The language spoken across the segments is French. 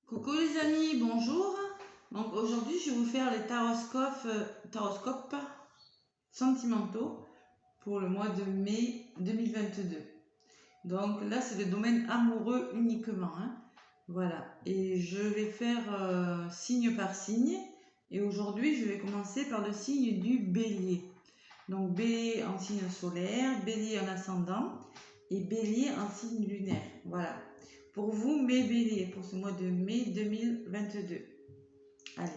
Coucou les amis, bonjour. Donc aujourd'hui je vais vous faire les taroscopes sentimentaux pour le mois de mai 2022. Donc là c'est le domaine amoureux uniquement. Voilà, et je vais faire signe par signe. Et aujourd'hui je vais commencer par le signe du bélier. Donc bélier en signe solaire, bélier en ascendant et bélier en signe lunaire. Voilà. Pour vous, mes béliers, pour ce mois de mai 2022. Allez.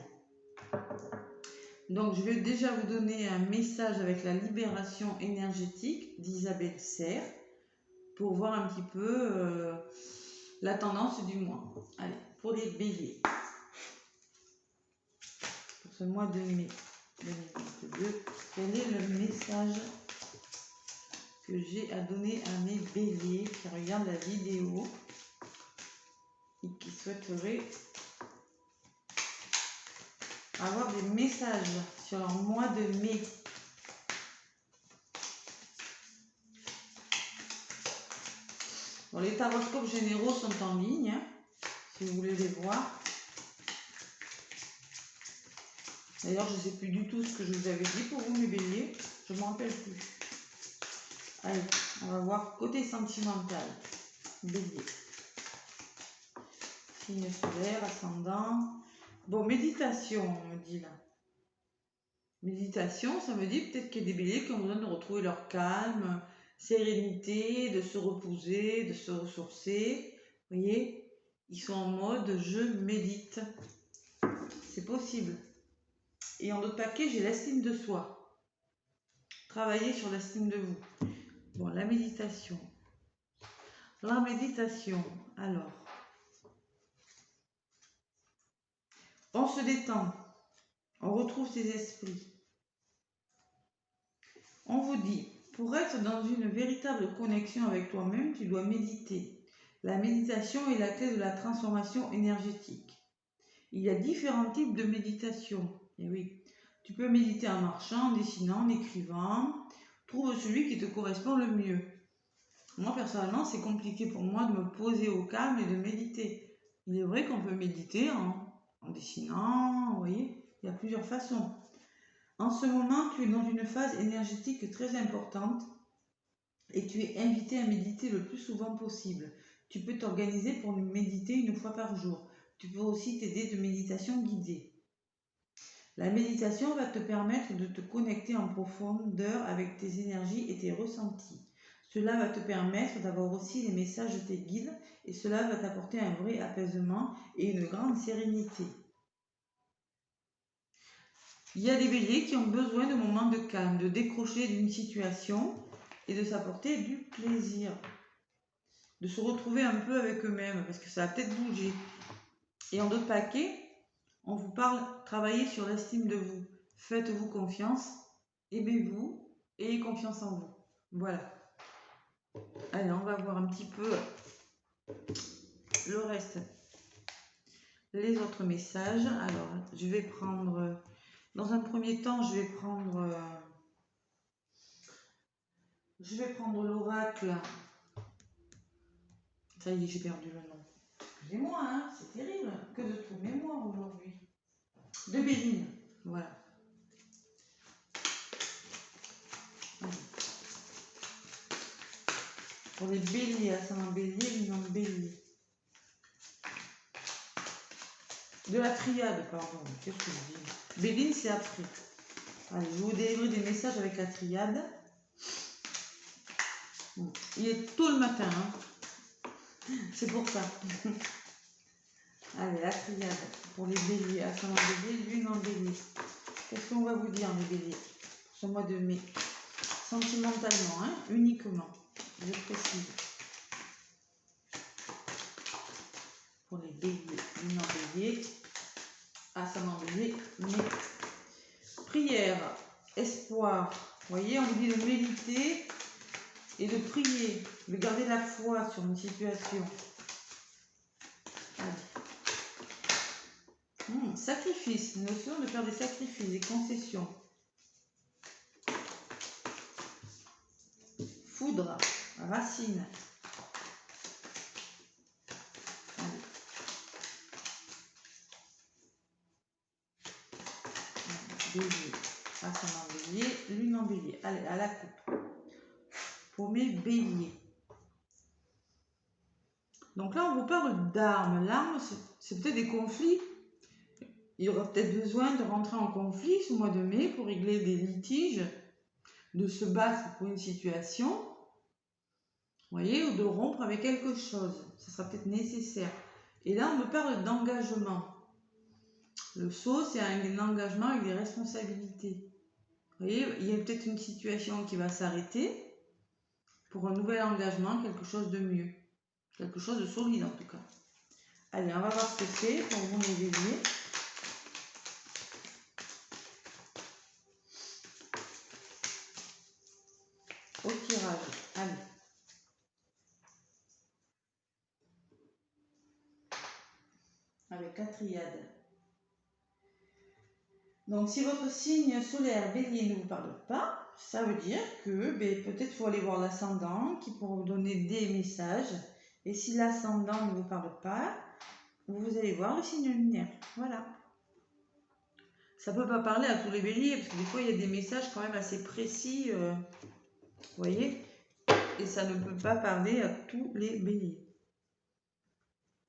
Donc, je vais déjà vous donner un message avec la libération énergétique d'Isabelle Serre pour voir un petit peu la tendance du mois. Allez, pour les béliers. Pour ce mois de mai 2022, quel est le message que j'ai à donner à mes béliers qui regardent la vidéo et qui souhaiteraient avoir des messages sur leur mois de mai. Bon, les taroscopes généraux sont en ligne, si vous voulez les voir. D'ailleurs, je ne sais plus du tout ce que je vous avais dit pour vous, mes béliers. Je ne m'en rappelle plus. Allez, on va voir côté sentimental. Bélier. Signe solaire, ascendant. Bon, méditation, on me dit là. Méditation, ça me dit peut-être qu'il y a des béliers qui ont besoin de retrouver leur calme, sérénité, de se reposer, de se ressourcer. Vous voyez, ils sont en mode je médite. C'est possible. Et en d'autres paquets, j'ai l'estime de soi. Travailler sur l'estime de vous. Bon, la méditation. La méditation, alors. On se détend. On retrouve ses esprits. On vous dit, pour être dans une véritable connexion avec toi-même, tu dois méditer. La méditation est la clé de la transformation énergétique. Il y a différents types de méditation. Et oui, tu peux méditer en marchant, en dessinant, en écrivant. Trouve celui qui te correspond le mieux. Moi, personnellement, c'est compliqué pour moi de me poser au calme et de méditer. Il est vrai qu'on peut méditer en dessinant, vous voyez, il y a plusieurs façons. En ce moment, tu es dans une phase énergétique très importante et tu es invité à méditer le plus souvent possible. Tu peux t'organiser pour méditer une fois par jour. Tu peux aussi t'aider de méditation guidée. La méditation va te permettre de te connecter en profondeur avec tes énergies et tes ressentis. Cela va te permettre d'avoir aussi les messages de tes guides et cela va t'apporter un vrai apaisement et une grande sérénité. Il y a des béliers qui ont besoin de moments de calme, de décrocher d'une situation et de s'apporter du plaisir. De se retrouver un peu avec eux-mêmes parce que ça va peut-être bouger. Et en d'autres paquets, on vous parle, travailler sur l'estime de vous. Faites-vous confiance, aimez-vous, ayez confiance en vous. Voilà. Allez, on va voir un petit peu le reste. Les autres messages. Alors, je vais prendre... Dans un premier temps, je vais prendre l'oracle. Ça y est, j'ai perdu le nom. Excusez-moi, hein, c'est terrible. Que de trop de mémoire aujourd'hui. De Béline. Voilà. Pour les béliers, ascendant bélier, luminant bélier. De la triade, pardon. Qu'est-ce que je dis? Béline, c'est après. Allez, je vais vous délivrer des messages avec la triade. Il est tôt le matin, hein. C'est pour ça. Allez, la triade pour les béliers, ascendant bélier, luminant bélier. Qu'est-ce qu'on va vous dire, mes béliers, pour ce mois de mai? Sentimentalement, hein, uniquement. Je précise. Pour les béliers, luminant bélier, ascendant bélier, mai. Prière, espoir. Vous voyez, on vous dit de méditer et de prier, de garder la foi sur une situation. Sacrifice, une notion de faire des sacrifices, des concessions. Foudre, racine. Allez. Bélier, ascendant Bélier, lune en Bélier. Allez, à la coupe. Pour mes béliers. Donc là, on vous parle d'armes. L'arme, c'est peut-être des conflits. Il y aura peut-être besoin de rentrer en conflit ce mois de mai pour régler des litiges, de se battre pour une situation, vous voyez, ou de rompre avec quelque chose. Ça sera peut-être nécessaire. Et là, on me parle d'engagement. Le sceau, c'est un engagement avec des responsabilités. Vous voyez, il y a peut-être une situation qui va s'arrêter pour un nouvel engagement, quelque chose de mieux. Quelque chose de solide en tout cas. Allez, on va voir ce que c'est pour vous les béliers. Au tirage. Allez. Avec la triade. Donc, si votre signe solaire bélier ne vous parle pas, ça veut dire que peut-être faut aller voir l'ascendant qui pourra vous donner des messages. Et si l'ascendant ne vous parle pas, vous allez voir le signe lunaire. Voilà. Ça ne peut pas parler à tous les béliers, parce que des fois, il y a des messages quand même assez précis. Vous voyez? Et ça ne peut pas parler à tous les béliers.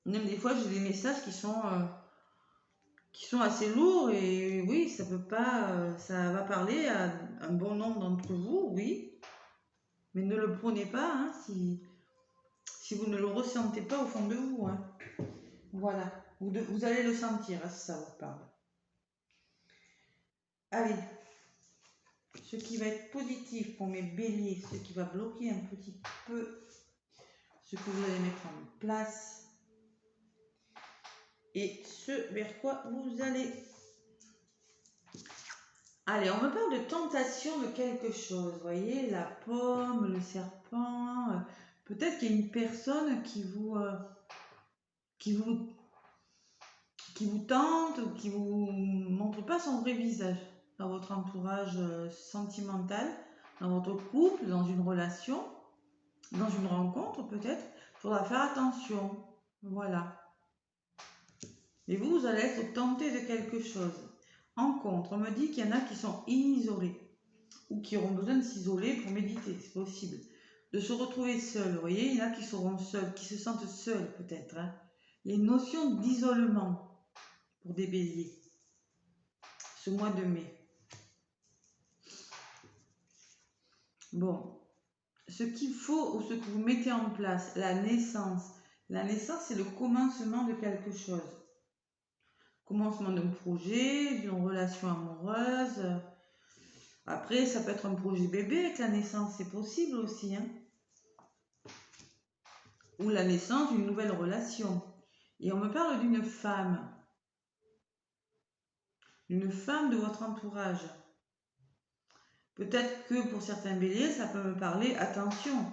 Même des fois, j'ai des messages qui sont assez lourds et oui, ça peut pas, ça va parler à un bon nombre d'entre vous, oui, mais ne le prenez pas hein, si vous ne le ressentez pas au fond de vous. Hein. Voilà, vous allez le sentir, hein, si ça vous parle. Allez, ce qui va être positif pour mes béliers, ce qui va bloquer un petit peu, ce que vous allez mettre en place et ce vers quoi vous allez. Allez, on me parle de tentation de quelque chose, vous voyez, la pomme, le serpent, peut-être qu'il y a une personne qui vous tente ou qui vous montre pas son vrai visage dans votre entourage sentimental, dans votre couple, dans une relation, dans une rencontre peut-être. Il faudra faire attention, voilà. Et vous allez être tenté de quelque chose. En contre, on me dit qu'il y en a qui sont isolés ou qui auront besoin de s'isoler pour méditer, c'est possible. De se retrouver seul, vous voyez, il y en a qui seront seuls, qui se sentent seuls peut-être. Hein. Il y a une notion d'isolement pour des béliers, ce mois de mai. Bon, ce qu'il faut ou ce que vous mettez en place, la naissance. La naissance, c'est le commencement de quelque chose. Commencement d'un projet, d'une relation amoureuse. Après, ça peut être un projet bébé avec la naissance, c'est possible aussi. Hein. Ou la naissance d'une nouvelle relation. Et on me parle d'une femme de votre entourage. Peut-être que pour certains béliers, ça peut me parler, attention,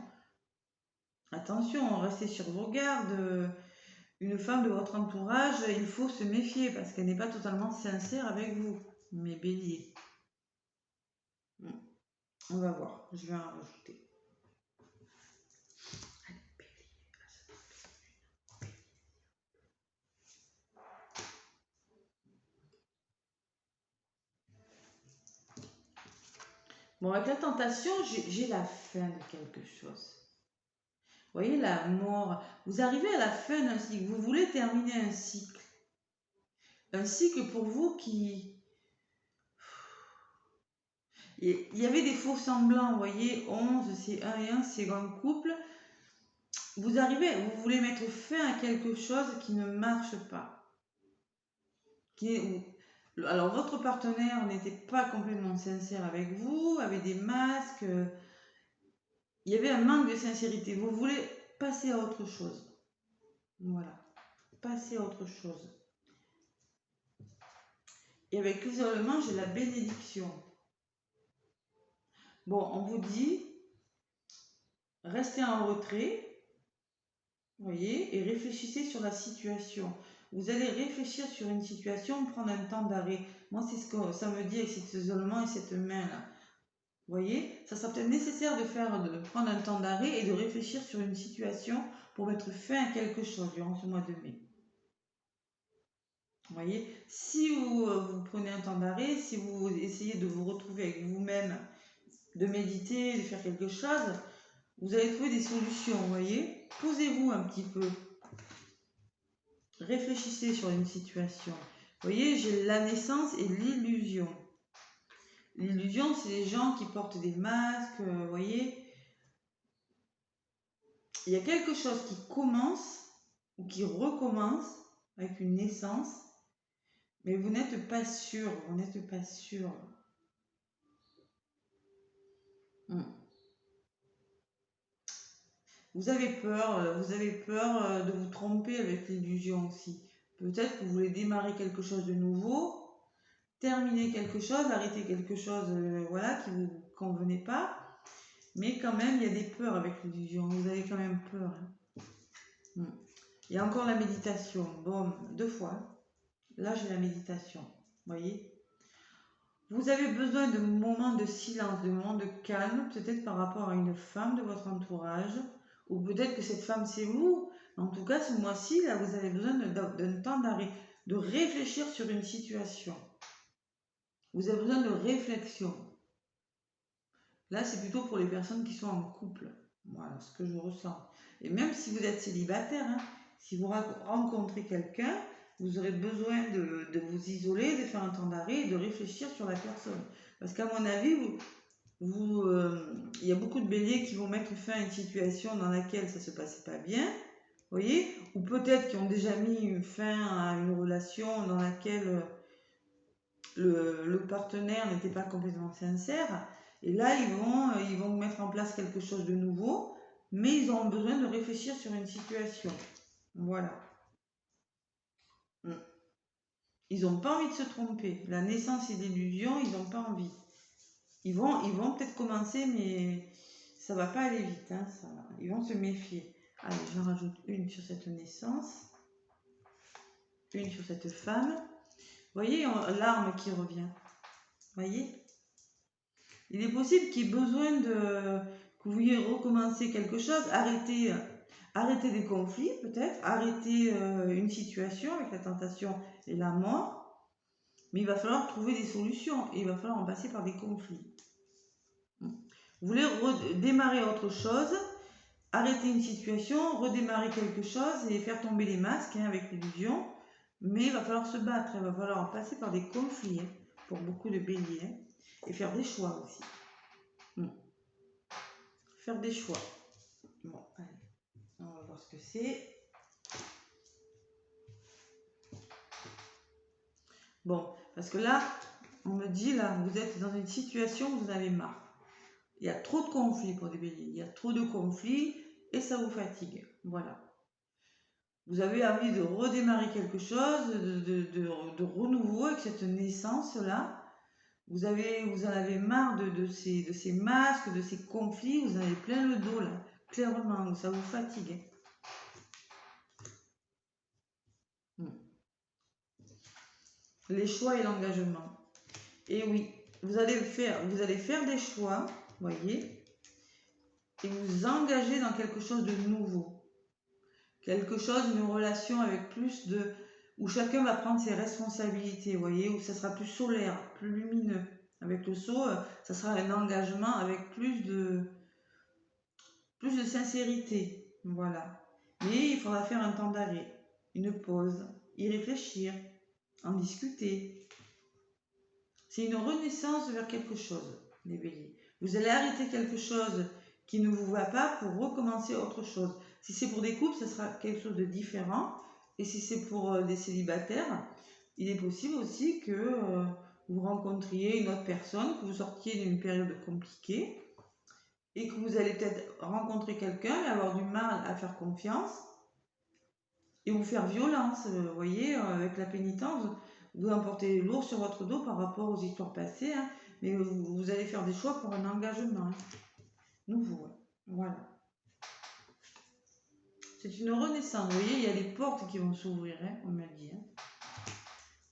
restez sur vos gardes. Une femme de votre entourage, il faut se méfier parce qu'elle n'est pas totalement sincère avec vous, mes béliers. On va voir, je vais en rajouter. Bon, avec la tentation, j'ai la fin de quelque chose. Vous voyez, la mort. Vous arrivez à la fin d'un cycle. Vous voulez terminer un cycle. Un cycle pour vous qui... Il y avait des faux semblants, vous voyez, 11, c'est 1 et 1, c'est un couple. Vous voulez mettre fin à quelque chose qui ne marche pas. Alors, votre partenaire n'était pas complètement sincère avec vous, avait des masques. Il y avait un manque de sincérité. Vous voulez passer à autre chose. Voilà. Passer à autre chose. Et avec l'isolement, j'ai la bénédiction. Bon, on vous dit, restez en retrait, vous voyez, et réfléchissez sur la situation. Vous allez réfléchir sur une situation, prendre un temps d'arrêt. Moi, c'est ce que ça me dit avec cet isolement et cette main-là. Vous voyez, ça sera peut-être nécessaire de prendre un temps d'arrêt et de réfléchir sur une situation pour mettre fin à quelque chose durant ce mois de mai. voyez, si vous prenez un temps d'arrêt, si vous essayez de vous retrouver avec vous-même, de méditer, de faire quelque chose, vous allez trouver des solutions, vous voyez. Posez-vous un petit peu. Réfléchissez sur une situation. Vous voyez, j'ai la naissance et l'illusion. L'illusion, c'est les gens qui portent des masques, vous voyez. Il y a quelque chose qui commence ou qui recommence avec une naissance, mais vous n'êtes pas sûr, vous n'êtes pas sûr. Vous avez peur de vous tromper avec l'illusion aussi. Peut-être que vous voulez démarrer quelque chose de nouveau, terminer quelque chose, arrêter quelque chose voilà, qui ne vous convenait pas. Mais quand même, il y a des peurs avec l'illusion. Vous avez quand même peur. Hein. Il y a encore la méditation. Bon, 2 fois. Là, j'ai la méditation. Vous voyez? Vous avez besoin de moments de silence, de moments de calme, peut-être par rapport à une femme de votre entourage, ou peut-être que cette femme, c'est vous. En tout cas, ce mois-ci, là, vous avez besoin d'un temps d'arrêt, de réfléchir sur une situation. Vous avez besoin de réflexion. Là, c'est plutôt pour les personnes qui sont en couple. Voilà ce que je ressens. Et même si vous êtes célibataire, hein, si vous rencontrez quelqu'un, vous aurez besoin de vous isoler, de faire un temps d'arrêt et de réfléchir sur la personne. Parce qu'à mon avis, il y a beaucoup de béliers qui vont mettre fin à une situation dans laquelle ça ne se passait pas bien, vous voyez, ou peut-être qui ont déjà mis fin à une relation dans laquelle le partenaire n'était pas complètement sincère. Et là, ils vont mettre en place quelque chose de nouveau, mais ils auront besoin de réfléchir sur une situation. Voilà. Ils n'ont pas envie de se tromper. La naissance et l'illusion, ils n'ont pas envie. Ils vont peut-être commencer, mais ça va pas aller vite. Hein, ça, ils vont se méfier. Allez, j'en rajoute une sur cette naissance, une sur cette femme. Vous voyez, l'arme qui revient. Vous voyez? Il est possible qu'il y ait besoin que vous vouliez recommencer quelque chose, arrêter des conflits peut-être, arrêter une situation avec la tentation et la mort, mais il va falloir trouver des solutions et il va falloir en passer par des conflits. Vous voulez démarrer autre chose, arrêter une situation, redémarrer quelque chose et faire tomber les masques avec l'illusion, mais il va falloir se battre, il va falloir passer par des conflits pour beaucoup de béliers et faire des choix aussi. Faire des choix. Bon, allez, on va voir ce que c'est. Bon, parce que là, on me dit, là, vous êtes dans une situation où vous en avez marre. Il y a trop de conflits pour des béliers. Il y a trop de conflits et ça vous fatigue. Voilà. Vous avez envie de redémarrer quelque chose, de renouveau avec cette naissance-là. Vous en avez marre de ces masques, de ces conflits. Vous en avez plein le dos, là. Clairement, ça vous fatigue. Les choix et l'engagement. Et oui, vous allez faire des choix, voyez, et vous engager dans quelque chose de nouveau. Quelque chose, une relation avec plus de... où chacun va prendre ses responsabilités, voyez, où ça sera plus solaire, plus lumineux. Avec le saut, ça sera un engagement avec plus de sincérité, voilà. Mais il faudra faire un temps d'arrêt, une pause, y réfléchir, en discuter. C'est une renaissance vers quelque chose, les béliers. Vous allez arrêter quelque chose qui ne vous va pas pour recommencer autre chose. Si c'est pour des couples, ce sera quelque chose de différent. Et si c'est pour des célibataires, il est possible aussi que vous rencontriez une autre personne, que vous sortiez d'une période compliquée et que vous allez peut-être rencontrer quelqu'un et avoir du mal à faire confiance et vous faire violence. Vous voyez, avec la pénitence, vous emportez lourd sur votre dos par rapport aux histoires passées, hein, mais vous allez faire des choix pour un engagement nouveau. Hein. Voilà. C'est une renaissance. Vous voyez, il y a des portes qui vont s'ouvrir, hein, on m'a dit. Hein.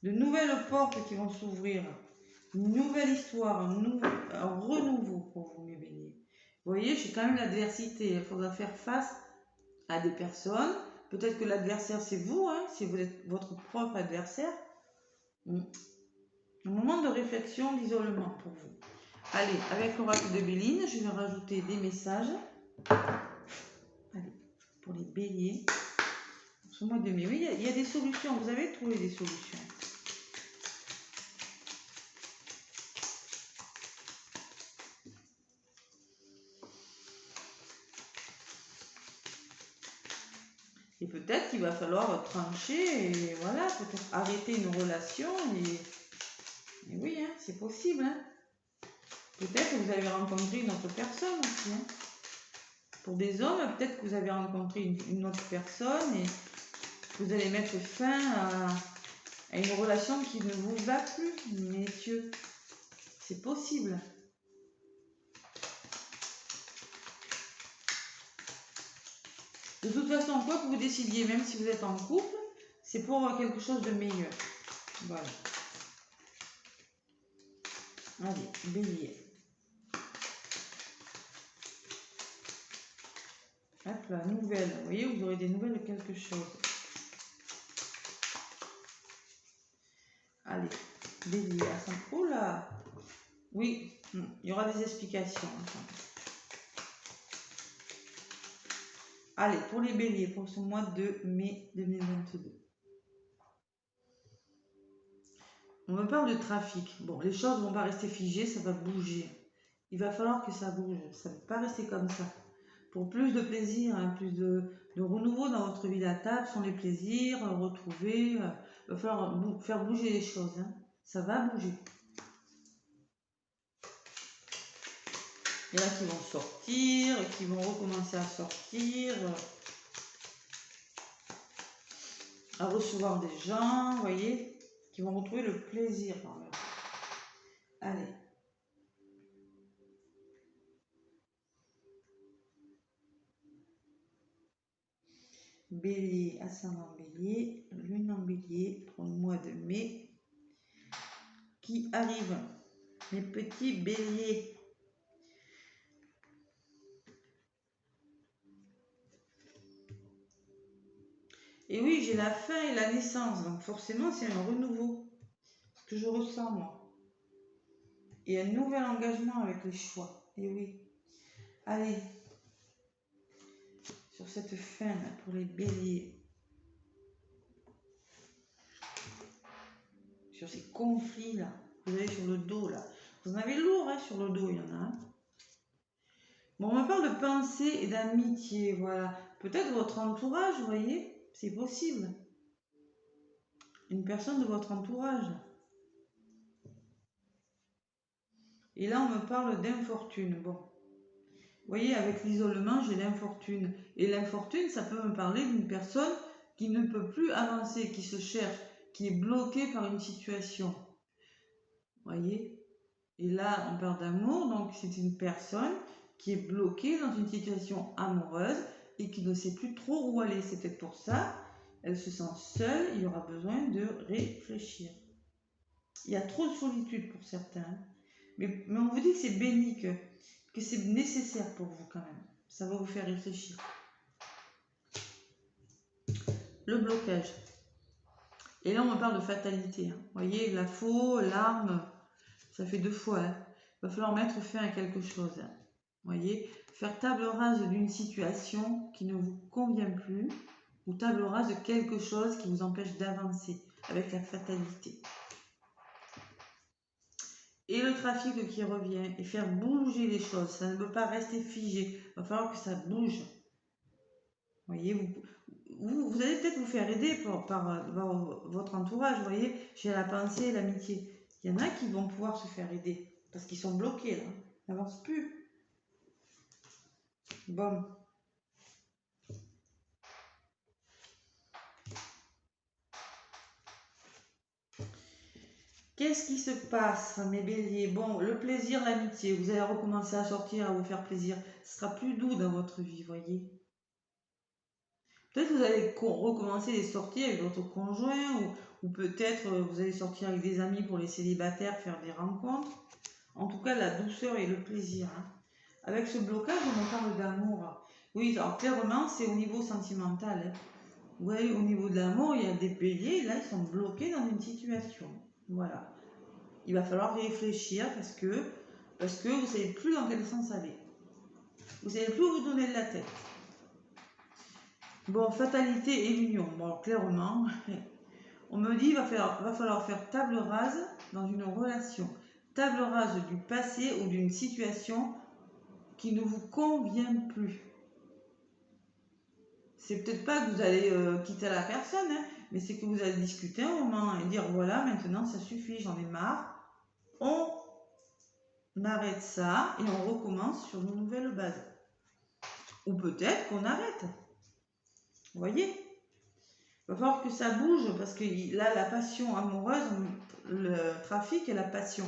De nouvelles portes qui vont s'ouvrir. Une nouvelle histoire, un renouveau pour vous, mes béliers. Vous voyez, j'ai quand même l'adversité. Il faudra faire face à des personnes. Peut-être que l'adversaire, c'est vous, hein, si vous êtes votre propre adversaire. Un moment de réflexion, d'isolement pour vous. Allez, avec l'oracle de Béline, je vais rajouter des messages. Allez, pour les béliers. Pour ce mois de mai, oui, il y a des solutions. Vous avez trouvé des solutions. Et peut-être qu'il va falloir trancher et voilà, peut-être arrêter une relation. Et oui, hein, c'est possible. Hein. Peut-être que vous avez rencontré une autre personne aussi. Hein. Pour des hommes, peut-être que vous avez rencontré une autre personne et vous allez mettre fin à une relation qui ne vous va plus, messieurs. C'est possible. De toute façon, quoi que vous décidiez, même si vous êtes en couple, c'est pour quelque chose de meilleur. Voilà. Allez, bélier. Hop là, nouvelle. Vous voyez, vous aurez des nouvelles de quelque chose. Allez, bélier. Oh là. Oui, il y aura des explications. Allez, pour les béliers, pour ce mois de mai 2022. On me parle de trafic. Bon, les choses ne vont pas rester figées, ça va bouger. Il va falloir que ça bouge. Ça ne va pas rester comme ça. Pour plus de plaisir, hein, plus de renouveau dans votre vie, la table sont les plaisirs, retrouver. Il va falloir faire bouger les choses. Hein. Ça va bouger. Il y en a qui vont sortir, qui vont recommencer à sortir, à recevoir des gens, vous voyez, qui vont retrouver le plaisir dans leur vie. Allez. Bélier, ascendant bélier, lune en bélier pour le mois de mai qui arrive. Mes petits béliers. Et oui, j'ai la fin et la naissance, donc forcément c'est un renouveau. Ce que je ressens moi. Et un nouvel engagement avec les choix. Et oui. Allez. Sur cette fin là, pour les béliers. Sur ces conflits là. Vous avez sur le dos là. Vous en avez lourd hein, sur le dos, il y en a un. Bon, on me parle de pensée et d'amitié, voilà. Peut-être votre entourage, vous voyez, c'est possible. Une personne de votre entourage. Et là, on me parle d'infortune. Bon, vous voyez, avec l'isolement, j'ai l'infortune. Et l'infortune, ça peut me parler d'une personne qui ne peut plus avancer, qui se cherche, qui est bloquée par une situation. Vous voyez? Et là, on parle d'amour, donc c'est une personne qui est bloquée dans une situation amoureuse et qui ne sait plus trop où aller. C'est peut-être pour ça, elle se sent seule, il y aura besoin de réfléchir. Il y a trop de solitude pour certains, mais on vous dit que c'est béni, que c'est nécessaire pour vous quand même. Ça va vous faire réfléchir. Le blocage. Et là, on me parle de fatalité. Hein. Vous voyez, la faux, l'arme, ça fait 2 fois. Hein. Il va falloir mettre fin à quelque chose. Hein. Vous voyez, faire table rase d'une situation qui ne vous convient plus ou table rase de quelque chose qui vous empêche d'avancer avec la fatalité. Et le trafic qui revient et faire bouger les choses, ça ne peut pas rester figé, il va falloir que ça bouge. Vous voyez, vous allez peut-être vous faire aider par votre entourage, vous voyez, j'ai la pensée, l'amitié. Il y en a qui vont pouvoir se faire aider parce qu'ils sont bloqués là, ils n'avancent plus. Bon. Qu'est-ce qui se passe, mes béliers? Bon, le plaisir, l'amitié, vous allez recommencer à sortir, à vous faire plaisir. Ce sera plus doux dans votre vie, voyez. Peut-être que vous allez recommencer les sorties avec votre conjoint ou peut-être vous allez sortir avec des amis pour les célibataires, faire des rencontres. En tout cas, la douceur et le plaisir. Hein. Avec ce blocage, on parle d'amour. Oui, alors clairement, c'est au niveau sentimental. Hein. Vous voyez, au niveau de l'amour, il y a des béliers, là, ils sont bloqués dans une situation. Voilà. Il va falloir réfléchir parce que vous ne savez plus dans quel sens aller. Vous ne savez plus où vous donner de la tête. Bon, fatalité et union. Bon, alors, clairement, on me dit qu'il va falloir faire table rase dans une relation. Table rase du passé ou d'une situation qui ne vous convient plus. C'est peut-être pas que vous allez quitter la personne, hein, mais c'est que vous allez discuter un moment et dire voilà, maintenant ça suffit, j'en ai marre. On arrête ça et on recommence sur une nouvelle base. Ou peut-être qu'on arrête. Vous voyez? Il va falloir que ça bouge parce que là, la passion amoureuse, le trafic et la passion.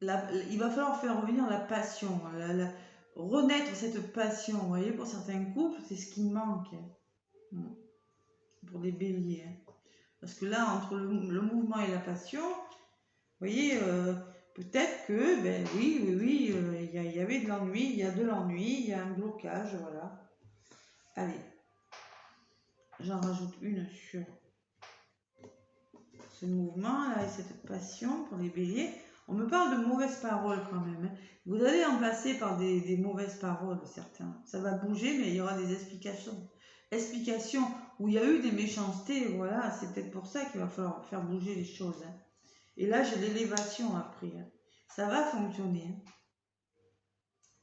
Il va falloir faire revenir la passion, renaître cette passion. Vous voyez, pour certains couples, c'est ce qui manque. Pour les béliers. Parce que là, entre le mouvement et la passion, vous voyez, peut-être que, ben oui, il y avait de l'ennui, il y a de l'ennui, il y a un blocage, voilà. Allez, j'en rajoute une sur ce mouvement-là et cette passion pour les béliers. On me parle de mauvaises paroles quand même. Hein. Vous allez en passer par des mauvaises paroles, certains. Ça va bouger, mais il y aura des explications. Explications où il y a eu des méchancetés, voilà, c'est peut-être pour ça qu'il va falloir faire bouger les choses. Hein. Et là, j'ai l'élévation après. Hein. Ça va fonctionner. Hein.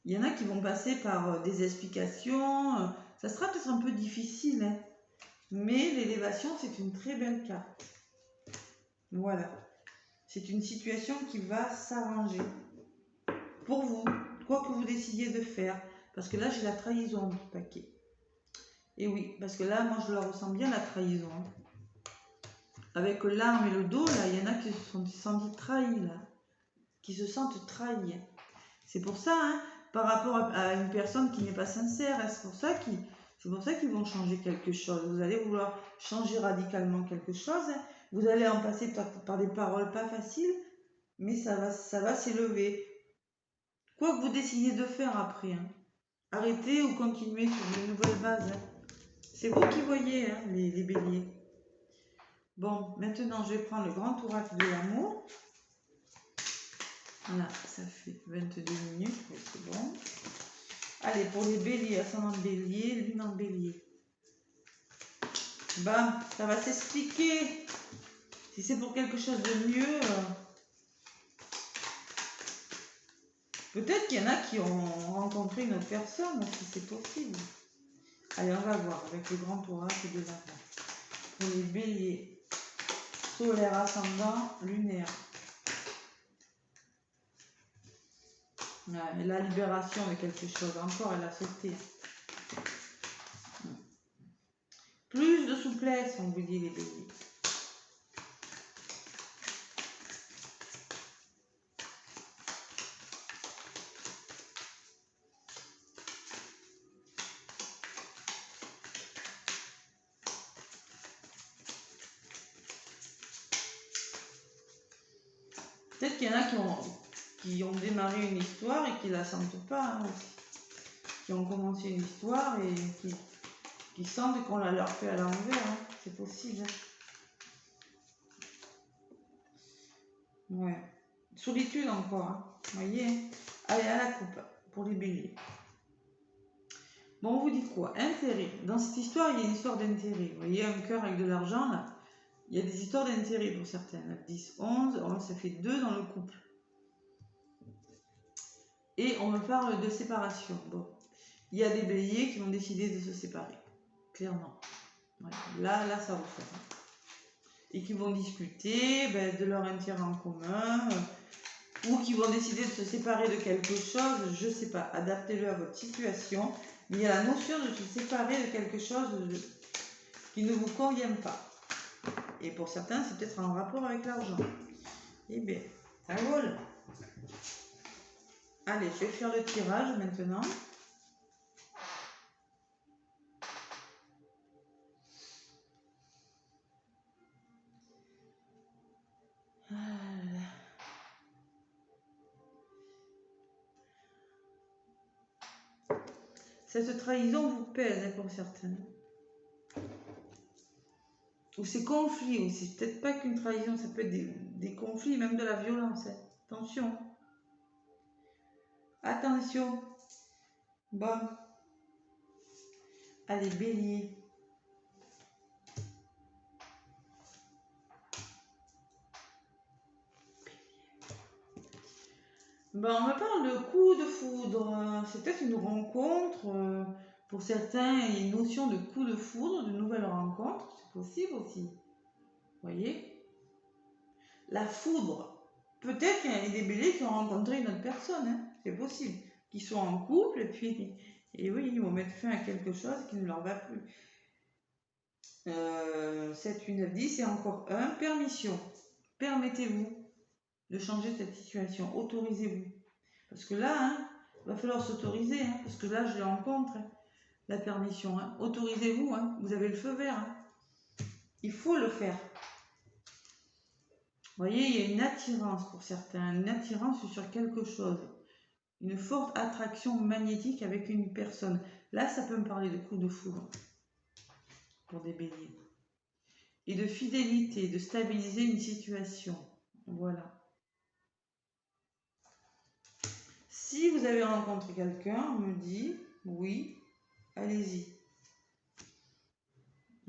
Il y en a qui vont passer par des explications. Ça sera peut-être un peu difficile, hein. Mais l'élévation, c'est une très belle carte. Voilà. C'est une situation qui va s'arranger. Pour vous, quoi que vous décidiez de faire. Parce que là, j'ai la trahison du paquet. Et oui, parce que là, moi, je la ressens bien, la trahison. Avec l'arme et le dos, là, il y en a qui se sont sentis trahis, là. Qui se sentent trahis. C'est pour ça, hein, par rapport à une personne qui n'est pas sincère, hein, c'est pour ça qu'ils vont changer quelque chose. Vous allez vouloir changer radicalement quelque chose. Hein. Vous allez en passer par des paroles pas faciles, mais ça va s'élever. Quoi que vous décidiez de faire après, hein. Arrêtez ou continuez sur de nouvelles bases. Hein. C'est vous qui voyez, hein, les béliers. Bon, maintenant je vais prendre le grand oracle de l'amour. Voilà, ça fait 22 minutes, c'est bon. Allez, pour les béliers, ascendant bélier, lune en bélier. Bam, ça va s'expliquer. Si c'est pour quelque chose de mieux, peut-être qu'il y en a qui ont rencontré une autre personne, si c'est possible. Allez, on va voir avec le grand oracle de l'amour. Pour les béliers, solaire, ascendant, lunaire. Ouais, la libération de quelque chose. Encore, elle a sauté. Plus de souplesse, on vous dit les béliers. Peut-être qu'il y en a qui ont démarré une histoire et qui ne la sentent pas hein, aussi. Qui ont commencé une histoire et qui sentent qu'on la leur fait à l'envers. Hein. C'est possible. Hein. Ouais. Solitude encore. Hein. Vous voyez. Allez, à la coupe pour les béliers. Bon, on vous dit quoi? Intérêt. Dans cette histoire, il y a une histoire d'intérêt. Vous voyez, un cœur avec de l'argent, là. Il y a des histoires d'intérêt pour certaines. 10, 11, ça fait 2 dans le couple. Et on me parle de séparation. Bon. Il y a des béliers qui vont décider de se séparer. Clairement. Ouais. Là, ça ressort. Et qui vont discuter de leur intérêt en commun. Ou qui vont décider de se séparer de quelque chose. Je ne sais pas. Adaptez-le à votre situation. Mais il y a la notion de se séparer de quelque chose qui ne vous convient pas. Et pour certains, c'est peut-être en rapport avec l'argent. Eh bien, ça vole. Allez, je vais faire le tirage maintenant. Cette trahison vous pèse pour certains. Ou ou c'est conflit aussi. C'est peut-être pas qu'une trahison, ça peut être des conflits, même de la violence. Hein. Attention. Attention. Bon. Allez, bélier. Ben, on me parle de coup de foudre. C'est peut-être une rencontre. Pour certains, il y a une notion de coup de foudre, de nouvelle rencontre. C'est possible aussi. Vous voyez? La foudre. Peut-être qu'il y a des béliers qui ont rencontré une autre personne. Hein. C'est possible. Qui sont en couple et puis... Et oui, ils vont mettre fin à quelque chose qui ne leur va plus. 7, 8, 9, 10 et encore un. Permission. Permettez-vous de changer cette situation. Autorisez-vous. Parce que là, hein, il va falloir s'autoriser. Hein, parce que là, je les rencontre. Hein, la permission. Hein. Autorisez-vous. Hein, vous avez le feu vert. Hein. Il faut le faire. Vous voyez, il y a une attirance pour certains. Une attirance sur quelque chose. Une forte attraction magnétique avec une personne. Là, ça peut me parler de coup de foudre. Pour des béliers. Et de fidélité, de stabiliser une situation. Voilà. Si vous avez rencontré quelqu'un, on me dit oui, allez-y.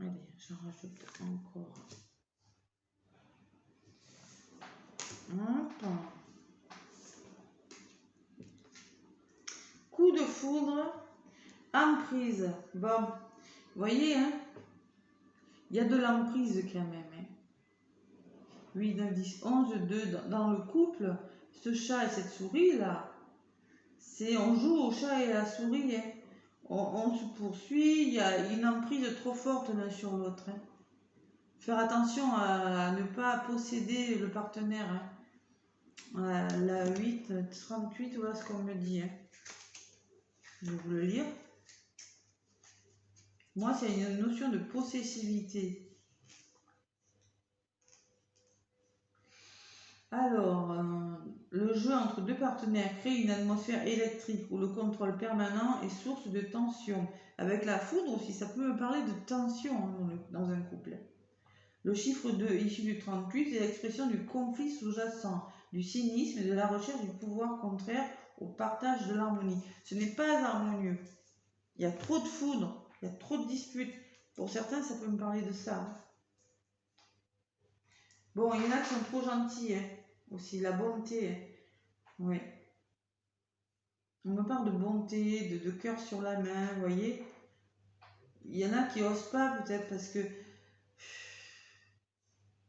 Allez, j'en rajoute encore. Hop. Coup de foudre, emprise. Bon, vous voyez, hein, il y a de l'emprise quand même. Hein. 8, 9, 10, 11, 2. Dans le couple, ce chat et cette souris là, on joue au chat et à la souris. Hein. On se poursuit, il y a une emprise trop forte l'un sur l'autre. Hein. Faire attention à ne pas posséder le partenaire. Hein. La 8, 38, voilà ce qu'on me dit. Hein. Je vais vous le lire. Moi, c'est une notion de possessivité. Alors, le jeu entre deux partenaires crée une atmosphère électrique où le contrôle permanent est source de tension. Avec la foudre aussi, ça peut me parler de tension hein, dans un couple. Le chiffre 2, issu du 38, est l'expression du conflit sous-jacent, du cynisme et de la recherche du pouvoir contraire au partage de l'harmonie. Ce n'est pas harmonieux. Il y a trop de foudre, il y a trop de disputes. Pour certains, ça peut me parler de ça. Bon, il y en a qui sont trop gentils, hein, aussi, la bonté. Hein. Oui. On me parle de bonté, de cœur sur la main, vous voyez. Il y en a qui n'osent pas peut-être parce que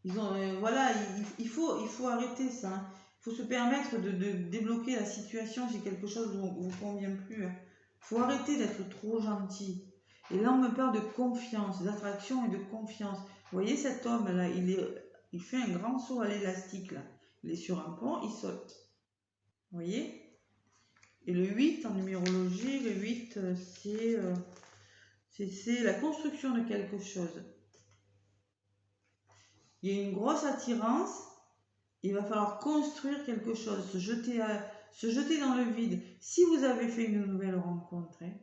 ils ont, voilà, il faut arrêter ça. Hein. Il faut se permettre de débloquer la situation si quelque chose ne vous convient plus. Il faut arrêter d'être trop gentil. Et là, on me parle de confiance, d'attraction et de confiance. Vous voyez cet homme-là, il fait un grand saut à l'élastique. Là. Il est sur un pont, il saute. Vous voyez? Et le 8 en numérologie, le 8, c'est la construction de quelque chose. Il y a une grosse attirance, il va falloir construire quelque chose, se jeter dans le vide. Si vous avez fait une nouvelle rencontre, hein,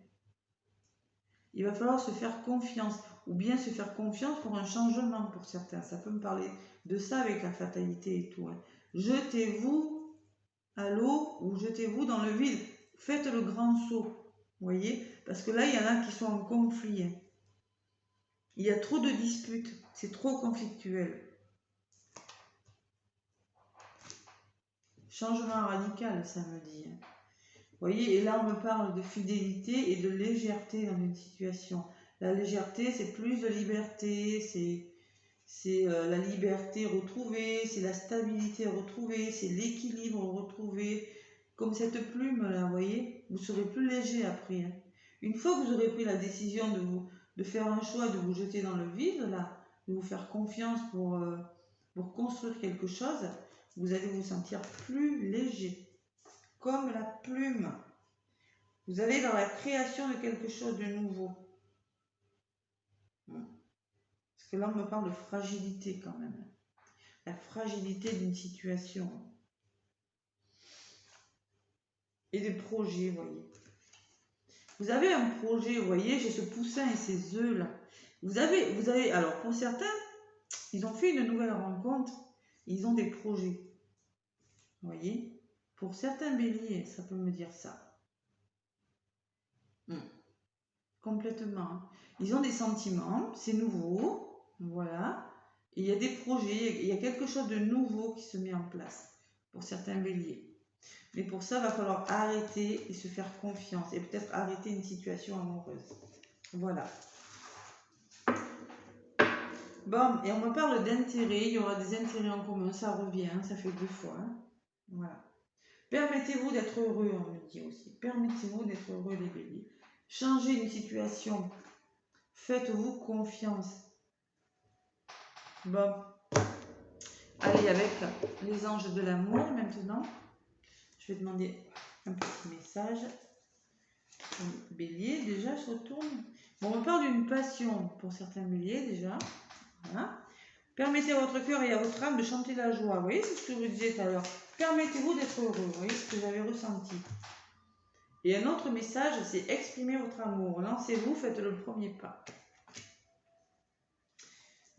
il va falloir se faire confiance, ou bien se faire confiance pour un changement pour certains. Ça peut me parler de ça avec la fatalité et tout. Hein. Jetez-vous à l'eau ou jetez-vous dans le vide. Faites le grand saut, vous voyez, parce que là, il y en a qui sont en conflit. Hein. Il y a trop de disputes, c'est trop conflictuel. Changement radical, ça me dit. Hein. Vous voyez, et là, on me parle de fidélité et de légèreté dans une situation. La légèreté, c'est plus de liberté, c'est la liberté retrouvée, c'est la stabilité retrouvée, c'est l'équilibre retrouvé. Comme cette plume-là, vous voyez, vous serez plus léger après. Hein. Une fois que vous aurez pris la décision de faire un choix, de vous jeter dans le vide, là, de vous faire confiance pour construire quelque chose, vous allez vous sentir plus léger, comme la plume. Vous allez dans la création de quelque chose de nouveau. Parce que là, on me parle de fragilité quand même. La fragilité d'une situation. Et des projets, vous voyez. Vous avez un projet, vous voyez, j'ai ce poussin et ces œufs là. Vous avez, alors pour certains, ils ont fait une nouvelle rencontre, ils ont des projets. Vous voyez? Pour certains béliers, ça peut me dire ça. Complètement. Ils ont des sentiments, c'est nouveau, voilà. Et il y a des projets, il y a quelque chose de nouveau qui se met en place pour certains béliers. Mais pour ça, il va falloir arrêter et se faire confiance et peut-être arrêter une situation amoureuse. Voilà. Bon, et on me parle d'intérêts, il y aura des intérêts en commun, ça revient, ça fait 2 fois. Hein. Voilà. Permettez-vous d'être heureux, on me dit aussi. Permettez-vous d'être heureux, les béliers. Changez une situation. Faites-vous confiance. Bon. Allez, avec les anges de l'amour maintenant. Je vais demander un petit message. Bélier, déjà, je retourne. Bon, on parle d'une passion pour certains béliers, déjà. Voilà. Permettez à votre cœur et à votre âme de chanter la joie. Vous voyez, c'est ce que je vous disais tout à l'heure. Permettez-vous d'être heureux. Vous voyez ce que j'avais ressenti. Et un autre message, c'est exprimer votre amour. Lancez-vous, faites le premier pas.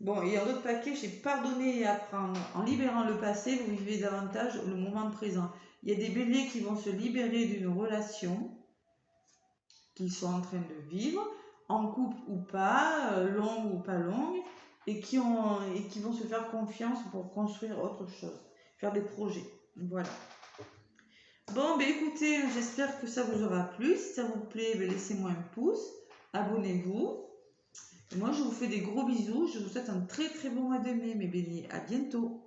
Bon, et en autre paquet, j'ai pardonné et apprendre. En libérant le passé, vous vivez davantage le moment présent. Il y a des béliers qui vont se libérer d'une relation qu'ils sont en train de vivre, en couple ou pas, longue ou pas longue, et qui vont se faire confiance pour construire autre chose, faire des projets. Voilà. Bon, ben écoutez, j'espère que ça vous aura plu. Si ça vous plaît, ben laissez-moi un pouce, abonnez-vous. Moi, je vous fais des gros bisous. Je vous souhaite un très très bon mois de mai, mes béliers. À bientôt.